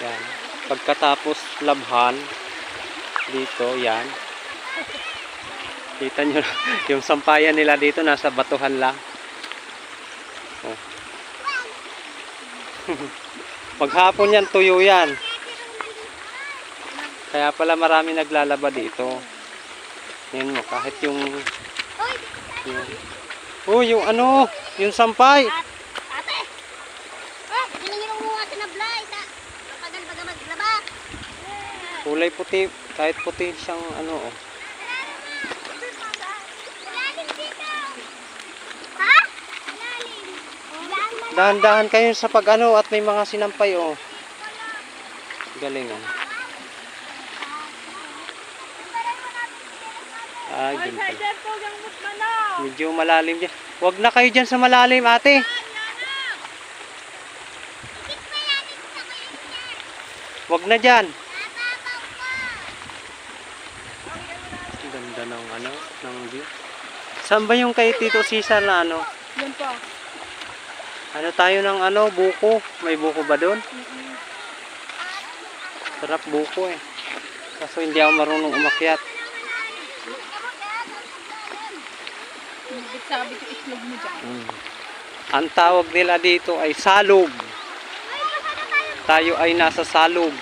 Yan. Pagkatapos labhan, dito, yan. Kita nyo, yung sampayan nila dito, nasa batuhan lang. Oh. Maghapon yan, tuyo yan. Kaya pala marami naglalaba dito. Yan mo, kahit yung yung ano, yung sampay. Ate! Oh, hiningin mo nga tinablay. Tagal baga maglaba. Kulay puti, kahit puti siyang ano. Oh. Ilalim dito. Ha? Ilalim. Dahan-dahan kayo sa pag-ano at may mga sinampay oh. Galing ah. Ah, ganun pala. Medyo malalim dyan. Huwag na kayo dyan sa malalim, ate. Huwag na dyan. Ganda ng ano, ng view. Saan ba yung kay Tito Cesar na ano? Yan po. Ano tayo ng ano, buko? May buko ba doon? Sarap buko eh. Kaso hindi ako marunong umakyat. Sabi ko itlog mo dyan. Ang tawag nila dito ay salog. Tayo ay nasa salog.